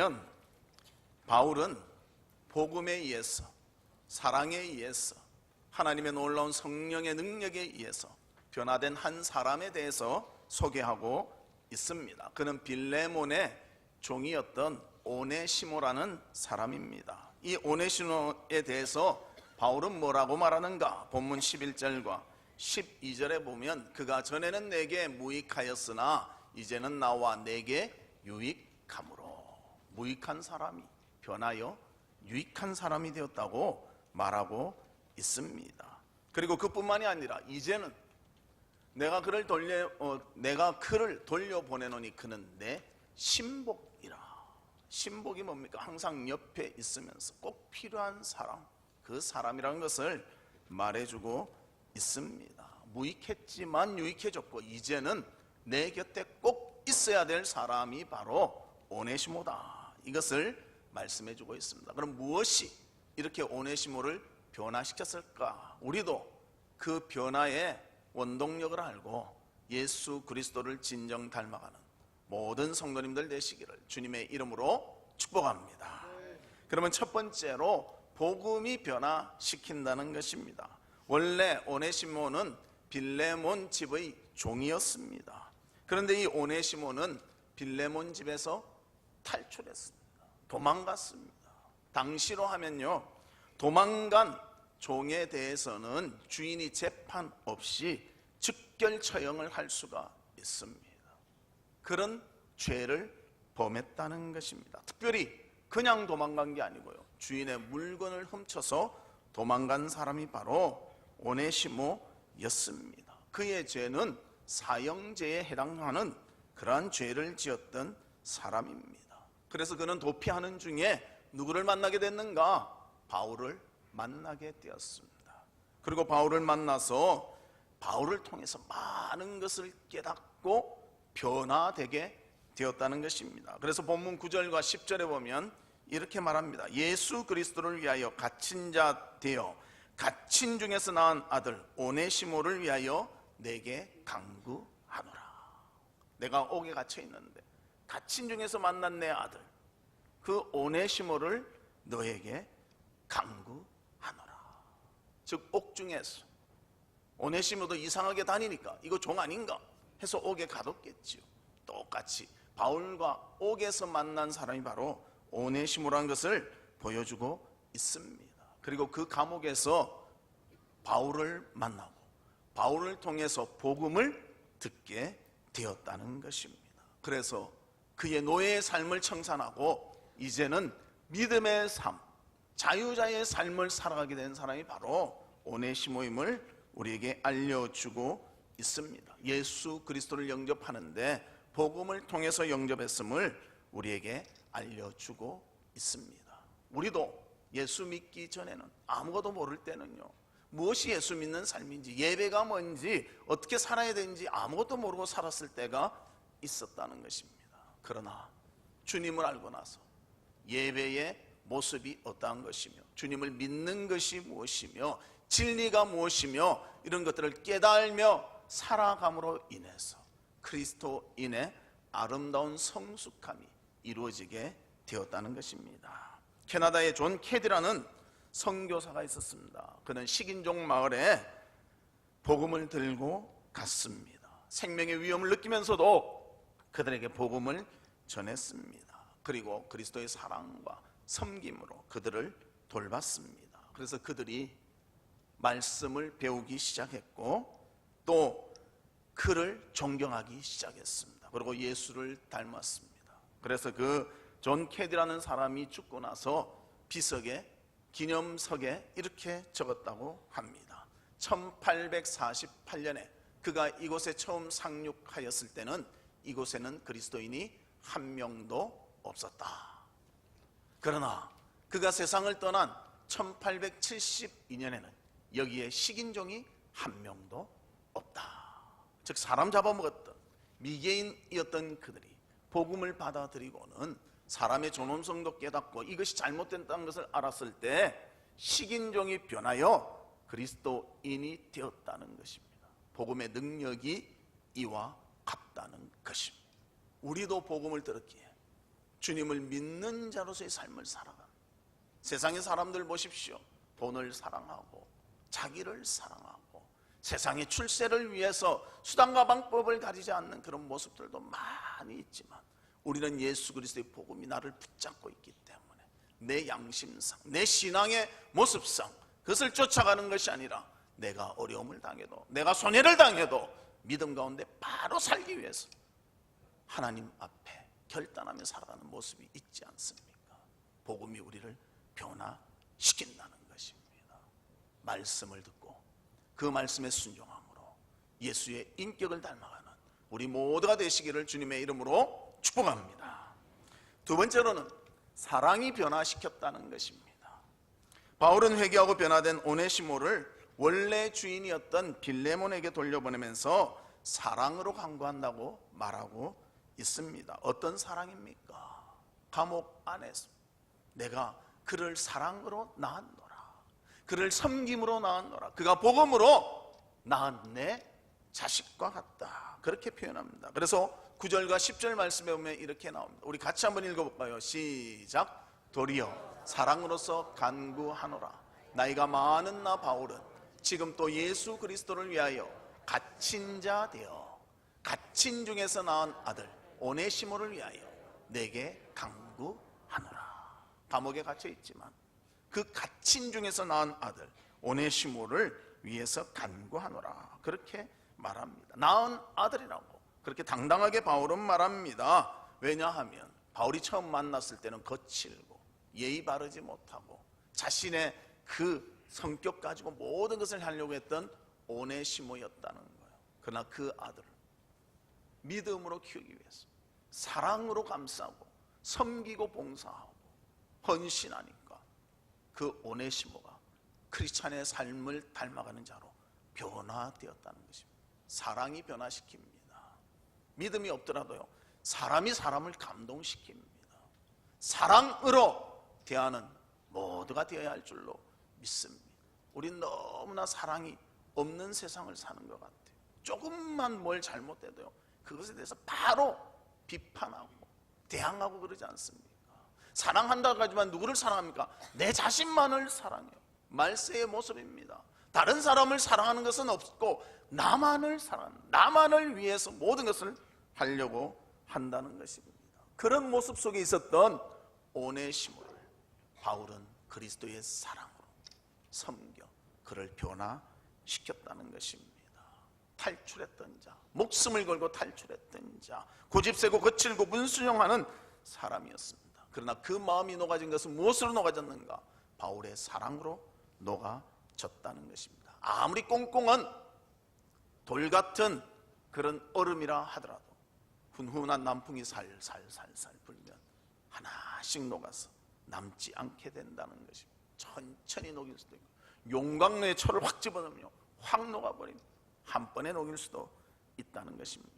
보면 바울은 복음에 의해서, 사랑에 의해서, 하나님의 놀라운 성령의 능력에 의해서 변화된 한 사람에 대해서 소개하고 있습니다. 그는 빌레몬의 종이었던 오네시모라는 사람입니다. 이 오네시모에 대해서 바울은 뭐라고 말하는가? 본문 11절과 12절에 보면 그가 전에는 내게 무익하였으나 이제는 나와 내게 유익함으로, 무익한 사람이 변하여 유익한 사람이 되었다고 말하고 있습니다. 그리고 그뿐만이 아니라 이제는 내가 그를 돌려보내노니 그는 내 신복이라. 신복이 뭡니까? 항상 옆에 있으면서 꼭 필요한 사람, 그 사람이라는 것을 말해주고 있습니다. 무익했지만 유익해졌고 이제는 내 곁에 꼭 있어야 될 사람이 바로 오네시모다, 이것을 말씀해주고 있습니다. 그럼 무엇이 이렇게 오네시모를 변화시켰을까? 우리도 그 변화의 원동력을 알고 예수 그리스도를 진정 닮아가는 모든 성도님들 되시기를 주님의 이름으로 축복합니다. 그러면 첫 번째로 복음이 변화시킨다는 것입니다. 원래 오네시모는 빌레몬 집의 종이었습니다. 그런데 이 오네시모는 빌레몬 집에서 탈출했습니다. 도망갔습니다. 당시로 하면요, 도망간 종에 대해서는 주인이 재판 없이 즉결 처형을 할 수가 있습니다. 그런 죄를 범했다는 것입니다. 특별히 그냥 도망간 게 아니고요, 주인의 물건을 훔쳐서 도망간 사람이 바로 오네시모였습니다. 그의 죄는 사형제에 해당하는 그러한 죄를 지었던 사람입니다. 그래서 그는 도피하는 중에 누구를 만나게 됐는가? 바울을 만나게 되었습니다. 그리고 바울을 만나서 바울을 통해서 많은 것을 깨닫고 변화되게 되었다는 것입니다. 그래서 본문 9절과 10절에 보면 이렇게 말합니다. 예수 그리스도를 위하여 갇힌 자 되어 갇힌 중에서 낳은 아들 오네시모를 위하여 내게 간구하노라. 내가 옥에 갇혀 있는데 갇힌 중에서 만난 내 아들 그 오네시모를 너에게 간구하노라. 즉 옥중에서 오네시모도 이상하게 다니니까 이거 종 아닌가 해서 옥에 가뒀겠지요. 똑같이 바울과 옥에서 만난 사람이 바로 오네시모라는 것을 보여주고 있습니다. 그리고 그 감옥에서 바울을 만나고 바울을 통해서 복음을 듣게 되었다는 것입니다. 그래서 그의 노예의 삶을 청산하고 이제는 믿음의 삶, 자유자의 삶을 살아가게 된 사람이 바로 오네시모임을 우리에게 알려주고 있습니다. 예수 그리스도를 영접하는데 복음을 통해서 영접했음을 우리에게 알려주고 있습니다. 우리도 예수 믿기 전에는 아무것도 모를 때는요, 무엇이 예수 믿는 삶인지, 예배가 뭔지, 어떻게 살아야 되는지 아무것도 모르고 살았을 때가 있었다는 것입니다. 그러나 주님을 알고 나서 예배의 모습이 어떠한 것이며 주님을 믿는 것이 무엇이며 진리가 무엇이며 이런 것들을 깨달으며 살아감으로 인해서 그리스도인의 아름다운 성숙함이 이루어지게 되었다는 것입니다. 캐나다의 존 캐디라는 선교사가 있었습니다. 그는 식인종 마을에 복음을 들고 갔습니다. 생명의 위험을 느끼면서도 그들에게 복음을 전했습니다. 그리고 그리스도의 사랑과 섬김으로 그들을 돌봤습니다. 그래서 그들이 말씀을 배우기 시작했고 또 그를 존경하기 시작했습니다. 그리고 예수를 닮았습니다. 그래서 그 존 캐디라는 사람이 죽고 나서 비석에, 기념석에 이렇게 적었다고 합니다. 1848년에 그가 이곳에 처음 상륙하였을 때는 이곳에는 그리스도인이 한 명도 없었다. 그러나 그가 세상을 떠난 1872년에는 여기에 식인종이 한 명도 없다. 즉 사람 잡아먹었던 미개인이었던 그들이 복음을 받아들이고는 사람의 존엄성도 깨닫고 이것이 잘못된다는 것을 알았을 때 식인종이 변하여 그리스도인이 되었다는 것입니다. 복음의 능력이 이와 같다는 것입니다. 우리도 복음을 들었기에 주님을 믿는 자로서의 삶을 살아가는, 세상의 사람들 보십시오. 돈을 사랑하고 자기를 사랑하고 세상의 출세를 위해서 수단과 방법을 가리지 않는 그런 모습들도 많이 있지만, 우리는 예수 그리스도의 복음이 나를 붙잡고 있기 때문에 내 양심상, 내 신앙의 모습상 그것을 쫓아가는 것이 아니라, 내가 어려움을 당해도, 내가 손해를 당해도 믿음 가운데 바로 살기 위해서 하나님 앞에 결단하며 살아가는 모습이 있지 않습니까? 복음이 우리를 변화시킨다는 것입니다. 말씀을 듣고 그 말씀에 순종함으로 예수의 인격을 닮아가는 우리 모두가 되시기를 주님의 이름으로 축복합니다. 두 번째로는 사랑이 변화시켰다는 것입니다. 바울은 회개하고 변화된 오네시모를 원래 주인이었던 빌레몬에게 돌려보내면서 사랑으로 강구한다고 말하고 있습니다. 어떤 사랑입니까? 감옥 안에서 내가 그를 사랑으로 낳았노라, 그를 섬김으로 낳았노라, 그가 복음으로 낳은 내 자식과 같다, 그렇게 표현합니다. 그래서 9절과 10절 말씀에 보면 이렇게 나옵니다. 우리 같이 한번 읽어볼까요? 시작. 도리어 사랑으로서 간구하노라. 나이가 많은 나 바울은 지금 또 예수 그리스도를 위하여 갇힌 자 되어 갇힌 중에서 낳은 아들 오네시모를 위하여 내게 간구하노라. 감옥에 갇혀 있지만 그 갇힌 중에서 낳은 아들 오네시모를 위해서 간구하노라, 그렇게 말합니다. 낳은 아들이라고 그렇게 당당하게 바울은 말합니다. 왜냐하면 바울이 처음 만났을 때는 거칠고 예의 바르지 못하고 자신의 그 성격 가지고 모든 것을 하려고 했던 오네시모였다는 거예요. 그러나 그 아들을 믿음으로 키우기 위해서 사랑으로 감싸고 섬기고 봉사하고 헌신하니까 그 오네시모가 크리스찬의 삶을 닮아가는 자로 변화되었다는 것입니다. 사랑이 변화시킵니다. 믿음이 없더라도요, 사람이 사람을 감동시킵니다. 사랑으로 대하는 모두가 되어야 할 줄로 믿습니다. 우린 너무나 사랑이 없는 세상을 사는 것 같아요. 조금만 뭘 잘못해도요, 그것에 대해서 바로 비판하고 대항하고 그러지 않습니까? 사랑한다고 하지만 누구를 사랑합니까? 내 자신만을 사랑해요. 말세의 모습입니다. 다른 사람을 사랑하는 것은 없고 나만을 사랑하는, 나만을 위해서 모든 것을 하려고 한다는 것입니다. 그런 모습 속에 있었던 오네시모를 바울은 그리스도의 사랑으로 섬겨 그를 변화시켰다는 것입니다. 탈출했던 자, 목숨을 걸고 탈출했던 자, 고집세고 거칠고 문순영하는 사람이었습니다. 그러나 그 마음이 녹아진 것은 무엇으로 녹아졌는가? 바울의 사랑으로 녹아졌다는 것입니다. 아무리 꽁꽁한 돌 같은 그런 얼음이라 하더라도 훈훈한 남풍이 살살살살 불면 하나씩 녹아서 남지 않게 된다는 것입니다. 천천히 녹일 수도 있고 용광로에 철을 확 집어넣으면 확 녹아버립니다. 한 번에 녹일 수도 있다는 것입니다.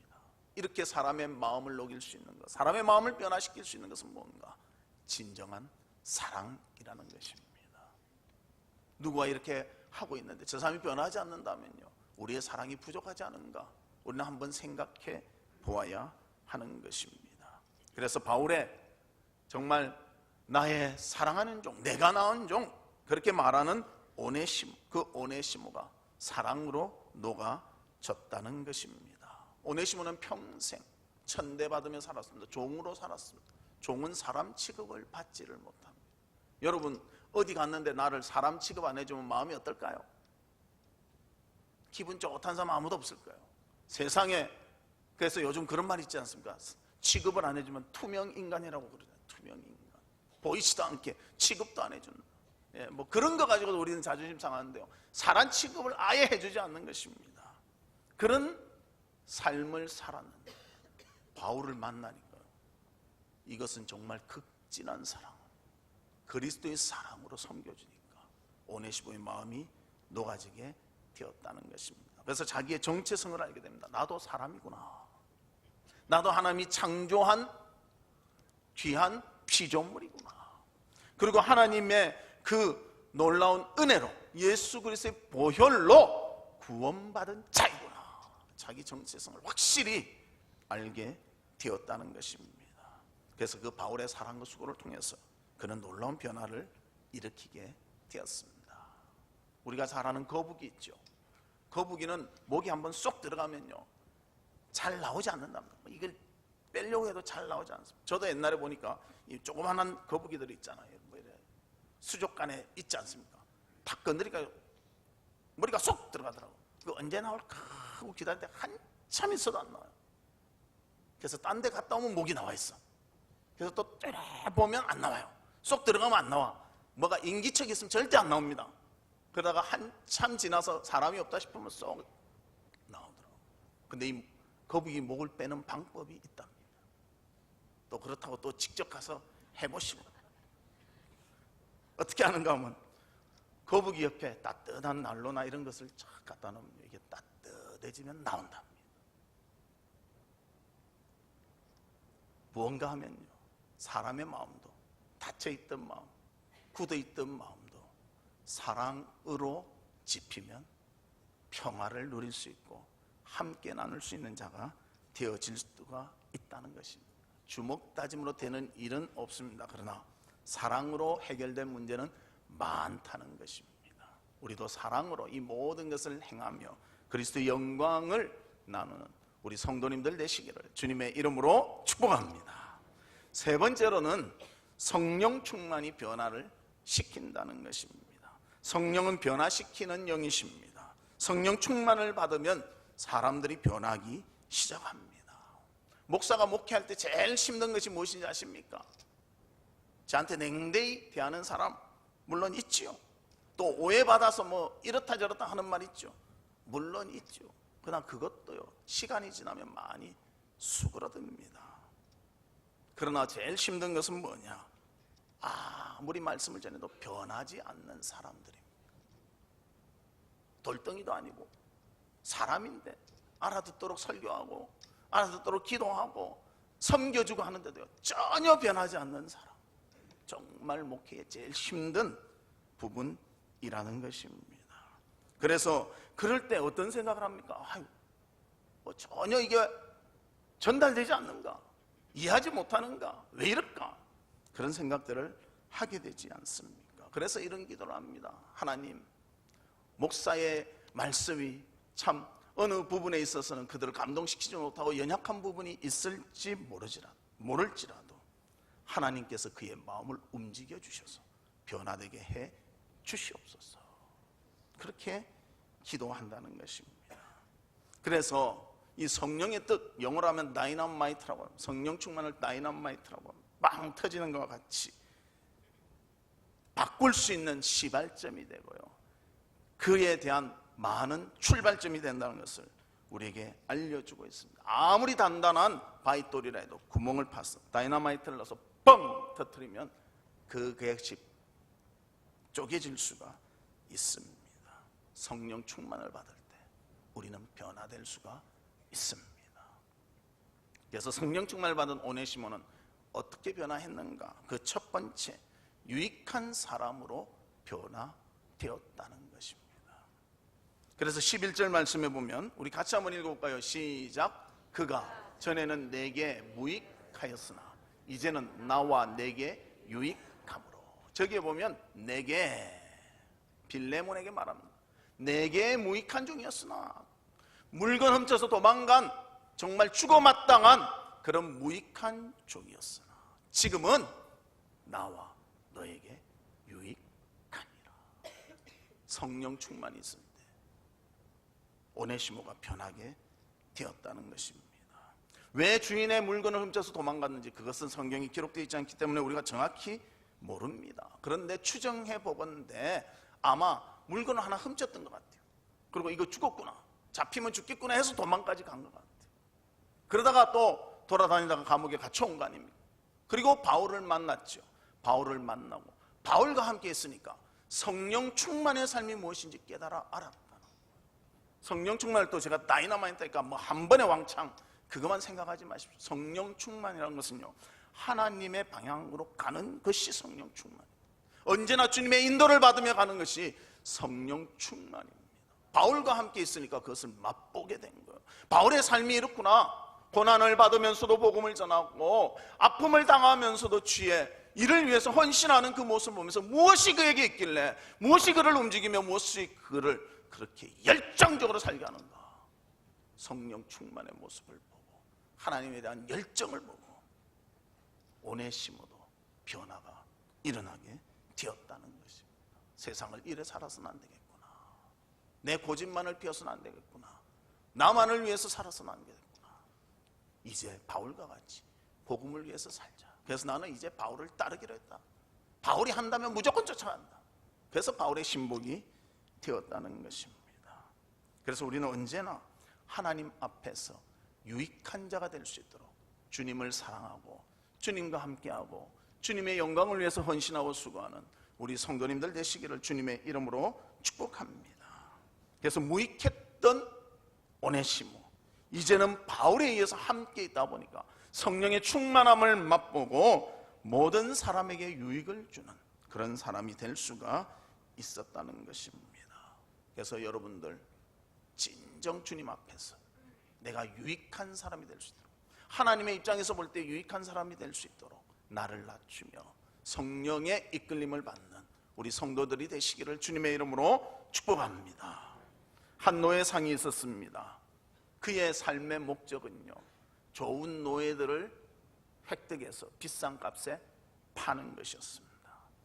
이렇게 사람의 마음을 녹일 수 있는 것, 사람의 마음을 변화시킬 수 있는 것은 뭔가? 진정한 사랑이라는 것입니다. 누구와 이렇게 하고 있는데 저 사람이 변하지 않는다면요, 우리의 사랑이 부족하지 않은가? 우리는 한번 생각해 보아야 하는 것입니다. 그래서 바울의 정말 나의 사랑하는 종, 내가 낳은 종, 그렇게 말하는 오네시모, 그 오네시모가 사랑으로 녹아졌다는 것입니다. 오네시모는 평생 천대받으며 살았습니다. 종으로 살았습니다. 종은 사람 취급을 받지를 못합니다. 여러분, 어디 갔는데 나를 사람 취급 안 해주면 마음이 어떨까요? 기분 좋다는 사람 아무도 없을 거예요. 세상에. 그래서 요즘 그런 말 있지 않습니까? 취급을 안 해주면 투명인간이라고 그러잖아요. 투명인간. 보이지도 않게 취급도 안 해준다. 예, 뭐 그런 거 가지고도 우리는 자존심 상하는데요, 사람 취급을 아예 해주지 않는 것입니다. 그런 삶을 살았는데 바울을 만나니까 이것은 정말 극진한 사랑, 그리스도의 사랑으로 섬겨주니까 오네시모의 마음이 녹아지게 되었다는 것입니다. 그래서 자기의 정체성을 알게 됩니다. 나도 사람이구나. 나도 하나님이 창조한 귀한 피조물이구나. 그리고 하나님의 그 놀라운 은혜로 예수 그리스도의 보혈로 구원받은 자이구나. 자기 정체성을 확실히 알게 되었다는 것입니다. 그래서 그 바울의 사랑과 수고를 통해서 그는 놀라운 변화를 일으키게 되었습니다. 우리가 잘 아는 거북이 있죠. 거북이는 목이 한번 쏙 들어가면요 잘 나오지 않는답니다. 이걸 빼려고 해도 잘 나오지 않습니다. 저도 옛날에 보니까 이 조그만한 거북이들이 있잖아요. 뭐 이래 수족관에 있지 않습니까? 탁 건드리니까 머리가 쏙 들어가더라고. 그 언제 나올까 하고 기다리는데 한참 있어도 안 나와요. 그래서 딴 데 갔다 오면 목이 나와 있어. 그래서 또 보면 안 나와요. 쏙 들어가면 안 나와. 뭐가 인기척이 있으면 절대 안 나옵니다. 그러다가 한참 지나서 사람이 없다 싶으면 쏙 나오더라고요. 근데 이 거북이 목을 빼는 방법이 있답니다. 또 그렇다고 또 직접 가서 해보시고 어떻게 하는가 하면 거북이 옆에 따뜻한 난로나 이런 것을 쫙 갖다 놓으면 이게 따뜻해지면 나온답니다. 무언가 하면요 사람의 마음도 닫혀있던 마음, 굳어있던 마음도 사랑으로 짚히면 평화를 누릴 수 있고 함께 나눌 수 있는 자가 되어질 수가 있다는 것입니다. 주먹다짐으로 되는 일은 없습니다. 그러나 사랑으로 해결된 문제는 많다는 것입니다. 우리도 사랑으로 이 모든 것을 행하며 그리스도의 영광을 나누는 우리 성도님들 되시기를 주님의 이름으로 축복합니다. 세 번째로는 성령 충만이 변화를 시킨다는 것입니다. 성령은 변화시키는 영이십니다. 성령 충만을 받으면 사람들이 변하기 시작합니다. 목사가 목회할 때 제일 힘든 것이 무엇인지 아십니까? 저한테 냉대히 대하는 사람 물론 있지요. 또 오해받아서 뭐 이렇다 저렇다 하는 말 있죠. 물론 있죠. 그러나 그것도요 시간이 지나면 많이 수그러듭니다. 그러나 제일 힘든 것은 뭐냐? 아무리 말씀을 전해도 변하지 않는 사람들입니다. 돌덩이도 아니고 사람인데 알아듣도록 설교하고 알아듣도록 기도하고 섬겨주고 하는데도요 전혀 변하지 않는 사람, 정말 목회의 제일 힘든 부분이라는 것입니다. 그래서 그럴 때 어떤 생각을 합니까? 뭐 전혀 이게 전달되지 않는가? 이해하지 못하는가? 왜 이럴까? 그런 생각들을 하게 되지 않습니까? 그래서 이런 기도를 합니다. 하나님, 목사의 말씀이 참 어느 부분에 있어서는 그들을 감동시키지 못하고 연약한 부분이 있을지 모를지라도 하나님께서 그의 마음을 움직여 주셔서 변화되게 해 주시옵소서. 그렇게 기도한다는 것입니다. 그래서 이 성령의 뜻, 영어로 하면 다이너마이트라고 합니다. 성령 충만을 다이너마이트라고 합니다. 빵 터지는 것과 같이 바꿀 수 있는 시발점이 되고요, 그에 대한 많은 출발점이 된다는 것을 우리에게 알려주고 있습니다. 아무리 단단한 바위돌이라 해도 구멍을 파서 다이너마이트를 넣어서 뻥 터뜨리면 그 계획식 쪼개질 수가 있습니다. 성령 충만을 받을 때 우리는 변화될 수가 있습니다. 그래서 성령 충만을 받은 오네시모는 어떻게 변화했는가? 그 첫 번째, 유익한 사람으로 변화되었다는 것입니다. 그래서 11절 말씀에 보면 우리 같이 한번 읽어볼까요? 시작. 그가 전에는 내게 무익하였으나 이제는 나와 내게 유익함으로. 저기에 보면 내게, 빌레몬에게 말합니다. 내게 무익한 종이었으나, 물건 훔쳐서 도망간 정말 죽어마땅한 그런 무익한 종이었으나 지금은 나와 너에게 유익하니라. 성령 충만이 있을 때 오네시모가 변하게 되었다는 것입니다. 왜 주인의 물건을 훔쳐서 도망갔는지 그것은 성경이 기록되어 있지 않기 때문에 우리가 정확히 모릅니다. 그런데 추정해 보건대 아마 물건을 하나 훔쳤던 것 같아요. 그리고 이거 죽었구나, 잡히면 죽겠구나 해서 도망까지 간 것 같아요. 그러다가 또 돌아다니다가 감옥에 갇혀온 거 아닙니까? 그리고 바울을 만났죠. 바울을 만나고 바울과 함께 있으니까 성령 충만의 삶이 무엇인지 깨달아 알았다. 성령 충만을 또 제가 다이너마이트니까 뭐 한 번에 왕창 그것만 생각하지 마십시오. 성령 충만이라는 것은요, 하나님의 방향으로 가는 것이 성령 충만입니다. 언제나 주님의 인도를 받으며 가는 것이 성령 충만입니다. 바울과 함께 있으니까 그것을 맛보게 된 거예요. 바울의 삶이 이렇구나, 고난을 받으면서도 복음을 전하고 아픔을 당하면서도 주의 이를 위해서 헌신하는 그 모습을 보면서 무엇이 그에게 있길래, 무엇이 그를 움직이며 무엇이 그를 그렇게 열정적으로 살게 하는가. 성령 충만의 모습을 보고 하나님에 대한 열정을 보고 오네시모도 변화가 일어나게 되었다는 것입니다. 세상을 이래 살아서는 안 되겠구나. 내 고집만을 피워서는 안 되겠구나. 나만을 위해서 살아서는 안 되겠구나. 이제 바울과 같이 복음을 위해서 살자. 그래서 나는 이제 바울을 따르기로 했다. 바울이 한다면 무조건 쫓아간다. 그래서 바울의 신복이 되었다는 것입니다. 그래서 우리는 언제나 하나님 앞에서 유익한 자가 될 수 있도록 주님을 사랑하고 주님과 함께하고 주님의 영광을 위해서 헌신하고 수고하는 우리 성도님들 되시기를 주님의 이름으로 축복합니다. 그래서 무익했던 오네시모, 이제는 바울에 의해서 함께 있다 보니까 성령의 충만함을 맛보고 모든 사람에게 유익을 주는 그런 사람이 될 수가 있었다는 것입니다. 그래서 여러분들 진정 주님 앞에서 내가 유익한 사람이 될 수 있도록, 하나님의 입장에서 볼 때 유익한 사람이 될 수 있도록 나를 낮추며 성령의 이끌림을 받는 우리 성도들이 되시기를 주님의 이름으로 축복합니다. 한 노예상이 있었습니다. 그의 삶의 목적은요, 좋은 노예들을 획득해서 비싼 값에 파는 것이었습니다.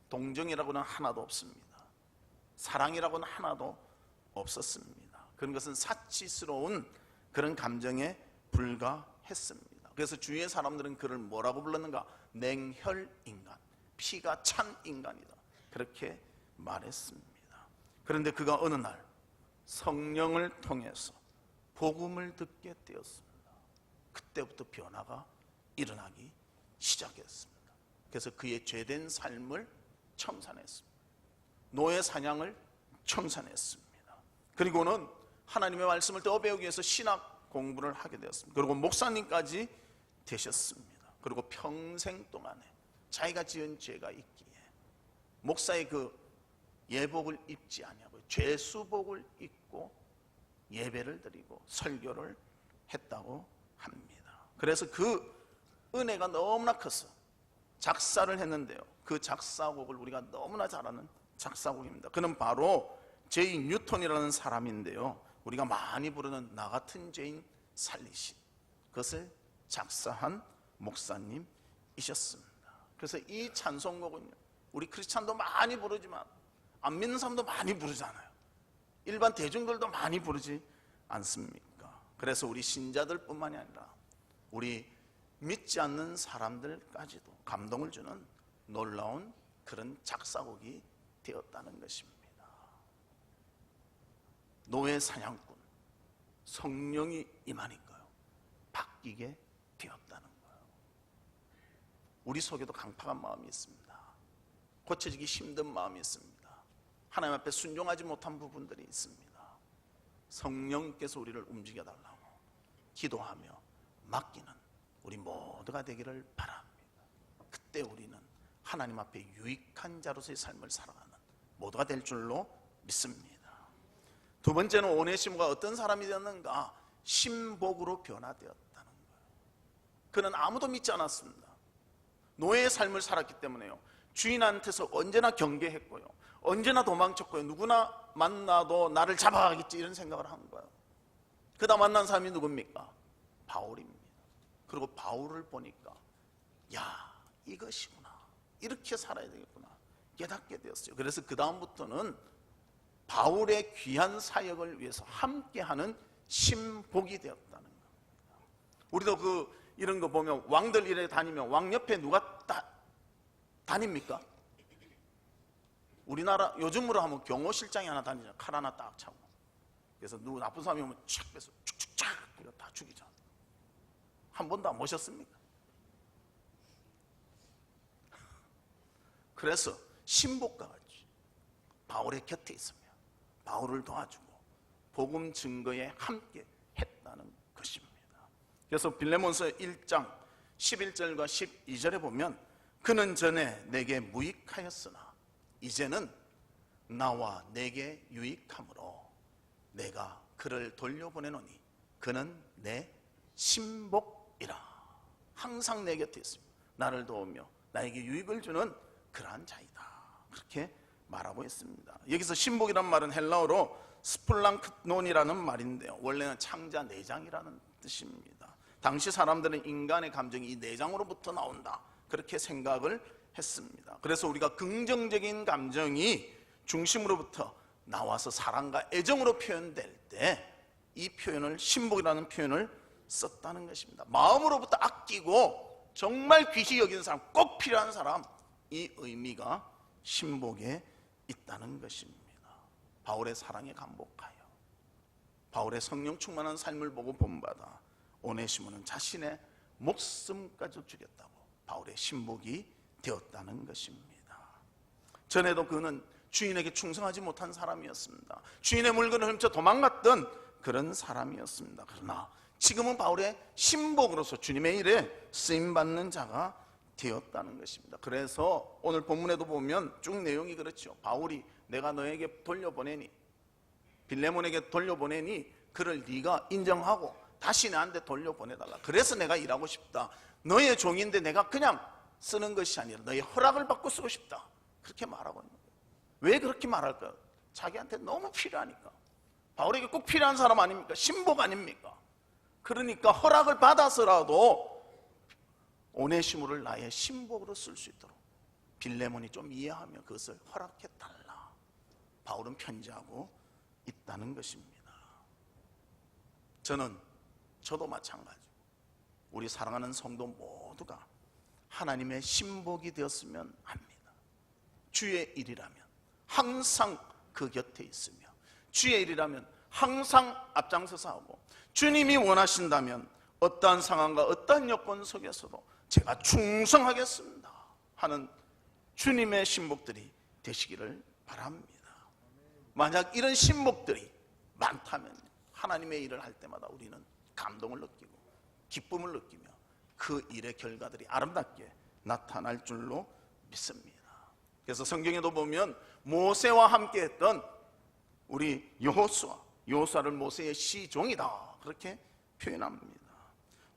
동정이라고는 하나도 없습니다. 사랑이라고는 하나도 없었습니다. 그런 것은 사치스러운 그런 감정에 불과했습니다. 그래서 주위의 사람들은 그를 뭐라고 불렀는가? 냉혈인간, 피가 찬 인간이다, 그렇게 말했습니다. 그런데 그가 어느 날 성령을 통해서 복음을 듣게 되었습니다. 그때부터 변화가 일어나기 시작했습니다. 그래서 그의 죄된 삶을 청산했습니다. 노예 사냥을 청산했습니다. 그리고는 하나님의 말씀을 더 배우기 위해서 신학 공부를 하게 되었습니다. 그리고 목사님까지 되셨습니다. 그리고 평생 동안에 자기가 지은 죄가 있기에 목사의 그 예복을 입지 아니하고 죄수복을 입고 예배를 드리고 설교를 했다고 합니다. 그래서 그 은혜가 너무나 커서 작사를 했는데요, 그 작사곡을 우리가 너무나 잘 아는 작사곡입니다. 그는 바로 제이 뉴턴이라는 사람인데요, 우리가 많이 부르는 나 같은 죄인 살리신, 그것을 작사한 목사님이셨습니다. 그래서 이 찬송곡은요, 우리 크리스찬도 많이 부르지만 안 믿는 사람도 많이 부르잖아요. 일반 대중들도 많이 부르지 않습니까? 그래서 우리 신자들 뿐만이 아니라 우리 믿지 않는 사람들까지도 감동을 주는 놀라운 그런 작사곡이 되었다는 것입니다. 노예 사냥꾼, 성령이 임하니까요, 바뀌게 되었다는 거예요. 우리 속에도 강팍한 마음이 있습니다. 고쳐지기 힘든 마음이 있습니다. 하나님 앞에 순종하지 못한 부분들이 있습니다. 성령께서 우리를 움직여 달라고 기도하며 맡기는 우리 모두가 되기를 바랍니다. 그때 우리는 하나님 앞에 유익한 자로서의 삶을 살아가는 모두가 될 줄로 믿습니다. 두 번째는 오네시모가 어떤 사람이 되었는가? 신복으로 변화되었다는 거예요. 그는 아무도 믿지 않았습니다. 노예의 삶을 살았기 때문에요, 주인한테서 언제나 경계했고요, 언제나 도망쳤고요, 누구나 만나도 나를 잡아가겠지 이런 생각을 한 거예요. 그다 만난 사람이 누굽니까? 바울입니다. 그리고 바울을 보니까 야, 이것이구나, 이렇게 살아야 되겠구나 깨닫게 되었어요. 그래서 그 다음부터는 바울의 귀한 사역을 위해서 함께하는 신복이 되었다는 겁니다. 우리도 이런 거 보면 왕들 이래 다니면 왕 옆에 누가 다닙니까? 우리나라 요즘으로 하면 경호실장이 하나 다니잖아요. 칼 하나 딱 차고. 그래서 누구 나쁜 사람이 오면 촥 빼서 축축착 이거 다 죽이잖아요. 한 번도 안 보셨습니까? 그래서 신복과 같이 바울의 곁에 있으며 바울을 도와주고 복음 증거에 함께 했다는 것입니다. 그래서 빌레몬서 1장 11절과 12절에 보면 그는 전에 내게 무익하였으나 이제는 나와 내게 유익함으로 내가 그를 돌려보내노니 그는 내 신복 항상 내 곁에 있습니다. 나를 도우며 나에게 유익을 주는 그러한 자이다. 그렇게 말하고 있습니다. 여기서 신복이란 말은 헬라어로 스플랑크논이라는 말인데요, 원래는 창자 내장이라는 뜻입니다. 당시 사람들은 인간의 감정이 이 내장으로부터 나온다, 그렇게 생각을 했습니다. 그래서 우리가 긍정적인 감정이 중심으로부터 나와서 사랑과 애정으로 표현될 때 이 표현을, 신복이라는 표현을 썼다는 것입니다. 마음으로부터 아끼고 정말 귀시 여기는 사람, 꼭 필요한 사람, 이 의미가 신복에 있다는 것입니다. 바울의 사랑에 감복하여 바울의 성령 충만한 삶을 보고 본받아 오네시모는 자신의 목숨까지 주겠다고 바울의 신복이 되었다는 것입니다. 전에도 그는 주인에게 충성하지 못한 사람이었습니다. 주인의 물건을 훔쳐 도망갔던 그런 사람이었습니다. 그러나 지금은 바울의 신복으로서 주님의 일에 쓰임받는 자가 되었다는 것입니다. 그래서 오늘 본문에도 보면 쭉 내용이 그렇죠. 바울이 내가 너에게 돌려보내니, 빌레몬에게 돌려보내니 그를 네가 인정하고 다시 나한테 돌려보내달라. 그래서 내가 일하고 싶다. 너의 종인데 내가 그냥 쓰는 것이 아니라 너의 허락을 받고 쓰고 싶다. 그렇게 말하고 있는 거예요. 왜 그렇게 말할까요? 자기한테 너무 필요하니까. 바울에게 꼭 필요한 사람 아닙니까? 신복 아닙니까? 그러니까 허락을 받아서라도 오네시모를 나의 신복으로 쓸 수 있도록 빌레몬이 좀 이해하며 그것을 허락해달라, 바울은 편지하고 있다는 것입니다. 저도 마찬가지, 우리 사랑하는 성도 모두가 하나님의 신복이 되었으면 합니다. 주의 일이라면 항상 그 곁에 있으며, 주의 일이라면 항상 앞장서서 하고, 주님이 원하신다면 어떠한 상황과 어떠한 여건 속에서도 제가 충성하겠습니다 하는 주님의 신복들이 되시기를 바랍니다. 만약 이런 신복들이 많다면 하나님의 일을 할 때마다 우리는 감동을 느끼고 기쁨을 느끼며 그 일의 결과들이 아름답게 나타날 줄로 믿습니다. 그래서 성경에도 보면 모세와 함께 했던 우리 여호수아를 모세의 시종이다, 그렇게 표현합니다.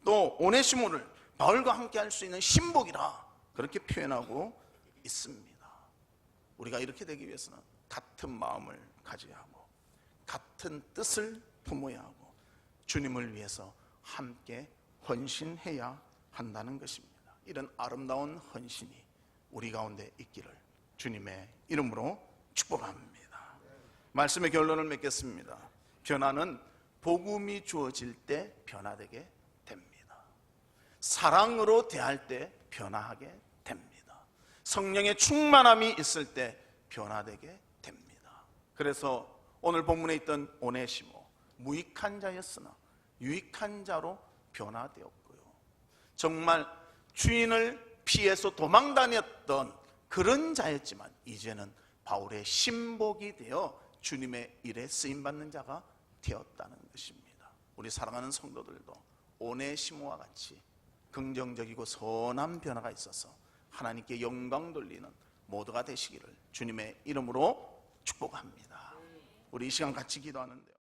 또 오네시모를 바울과 함께 할 수 있는 신복이라 그렇게 표현하고 있습니다. 우리가 이렇게 되기 위해서는 같은 마음을 가져야 하고 같은 뜻을 품어야 하고 주님을 위해서 함께 헌신해야 한다는 것입니다. 이런 아름다운 헌신이 우리 가운데 있기를 주님의 이름으로 축복합니다. 말씀의 결론을 맺겠습니다. 변화는 복음이 주어질 때 변화되게 됩니다. 사랑으로 대할 때 변화하게 됩니다. 성령의 충만함이 있을 때 변화되게 됩니다. 그래서 오늘 본문에 있던 오네시모, 무익한 자였으나 유익한 자로 변화되었고요, 정말 주인을 피해서 도망다녔던 그런 자였지만 이제는 바울의 신복이 되어 주님의 일에 쓰임받는 자가 되었다는 것입니다. 우리 사랑하는 성도들도 오네시모와 같이 긍정적이고 선한 변화가 있어서 하나님께 영광 돌리는 모두가 되시기를 주님의 이름으로 축복합니다. 우리 이 시간 같이 기도하는데요,